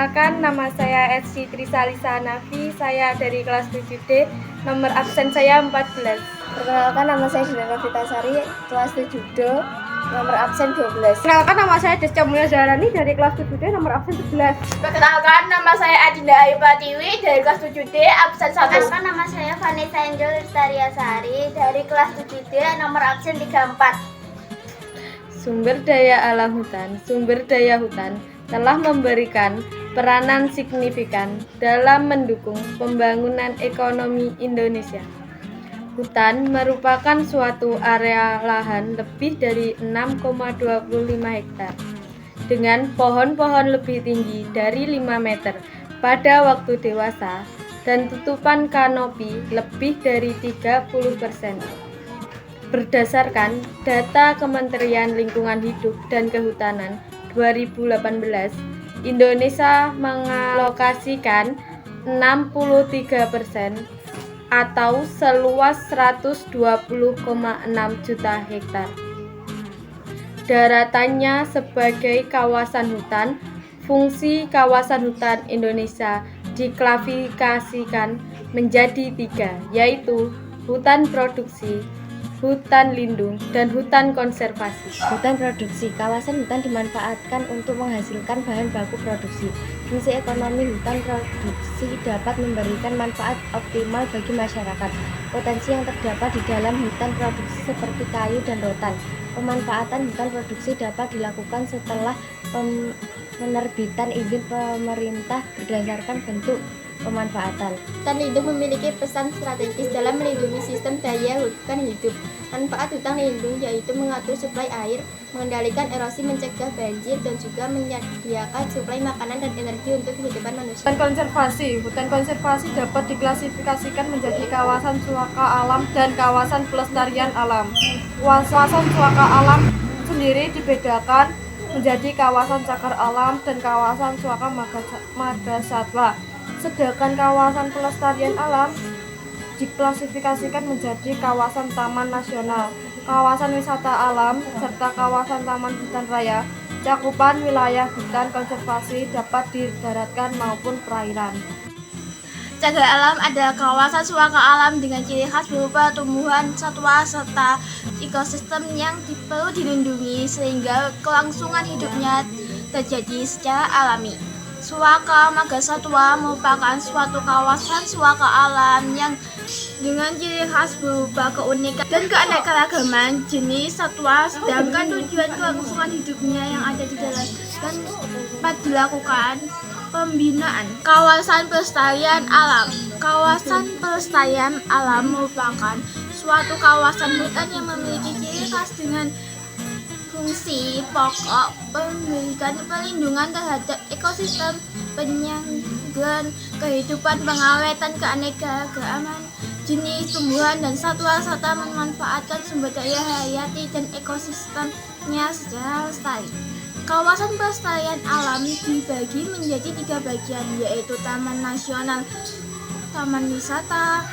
Perkenalkan, nama saya Etsy Trisalisa Nafi. Saya dari kelas 7D. Nomor absen saya 14. Perkenalkan, nama saya Dinda Vitasari, kelas 7D, nomor absen 12. Perkenalkan, nama saya Desca Mulya Zahrani dari kelas 7D, nomor absen 11. Perkenalkan, nama saya Adinda Ayu Pratiwi dari kelas 7D, absen 1. Perkenalkan, nama saya Vanessa Angel Lestariasari dari kelas 7D, nomor absen 34. Sumber daya alam hutan, sumber daya hutan telah memberikan peranan signifikan dalam mendukung pembangunan ekonomi Indonesia. Hutan merupakan suatu area lahan lebih dari 6,25 hektar dengan pohon-pohon lebih tinggi dari 5 meter pada waktu dewasa dan tutupan kanopi lebih dari 30%. Berdasarkan data Kementerian Lingkungan Hidup dan Kehutanan 2018, Indonesia mengalokasikan 63% atau seluas 120,6 juta hektar. Daratannya sebagai kawasan hutan, fungsi kawasan hutan Indonesia diklasifikasikan menjadi 3, yaitu hutan produksi, hutan lindung, dan hutan konservasi. Hutan produksi. Kawasan hutan dimanfaatkan untuk menghasilkan bahan baku produksi. Fungsi ekonomi hutan produksi dapat memberikan manfaat optimal bagi masyarakat. Potensi yang terdapat di dalam hutan produksi seperti kayu dan rotan. Pemanfaatan hutan produksi dapat dilakukan setelah penerbitan izin pemerintah berdasarkan bentuk pemanfaatan. Hutan lindung memiliki pesan strategis dalam melindungi sistem daya hutan hidup. Manfaat hutan lindung yaitu mengatur suplai air, mengendalikan erosi, mencegah banjir, dan juga menyediakan suplai makanan dan energi untuk kehidupan manusia. Hutan konservasi dapat diklasifikasikan menjadi kawasan suaka alam dan kawasan pelestarian alam. Kawasan suaka alam sendiri dibedakan menjadi kawasan cagar alam dan kawasan suaka margasatwa. Sedangkan kawasan pelestarian alam diklasifikasikan menjadi kawasan taman nasional, kawasan wisata alam, serta kawasan taman hutan raya. Cakupan wilayah hutan konservasi dapat di daratan maupun perairan. Cagar alam adalah kawasan suaka alam dengan ciri khas berupa tumbuhan, satwa, serta ekosistem yang perlu dilindungi sehingga kelangsungan hidupnya terjadi secara alami. Suaka margasatwa merupakan suatu kawasan suaka alam yang dengan ciri khas berupa keunikan dan keanekaragaman jenis satwa, sedangkan tujuan kelangsungan hidupnya yang ada di dalam dan dapat dilakukan pembinaan. Kawasan pelestarian alam. Kawasan pelestarian alam merupakan suatu kawasan hutan yang memiliki ciri khas dengan fungsi pokok memberikan perlindungan terhadap ekosistem, penyangga kehidupan, pengawetan keanekaragaman jenis tumbuhan dan satwa, serta memanfaatkan sumber daya hayati dan ekosistemnya secara lestari. Kawasan pelestarian alam dibagi menjadi 3 bagian, yaitu taman nasional, taman wisata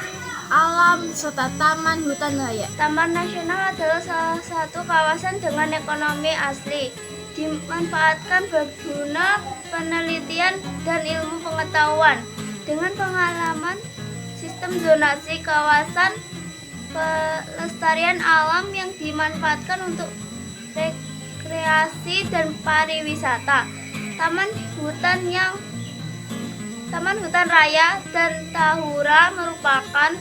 alam, serta taman hutan raya. Taman nasional adalah salah satu kawasan dengan ekonomi asli, dimanfaatkan berguna penelitian dan ilmu pengetahuan. Dengan pengalaman sistem zonasi kawasan pelestarian alam yang dimanfaatkan untuk rekreasi dan pariwisata. Taman hutan raya dan Tahura merupakan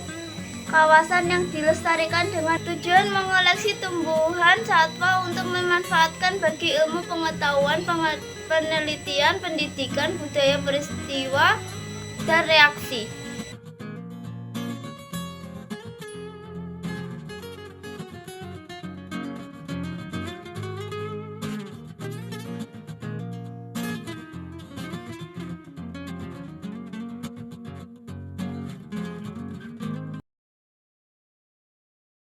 kawasan yang dilestarikan dengan tujuan mengoleksi tumbuhan satwa untuk dimanfaatkan bagi ilmu pengetahuan, penelitian, pendidikan, budaya, peristiwa, dan reaksi.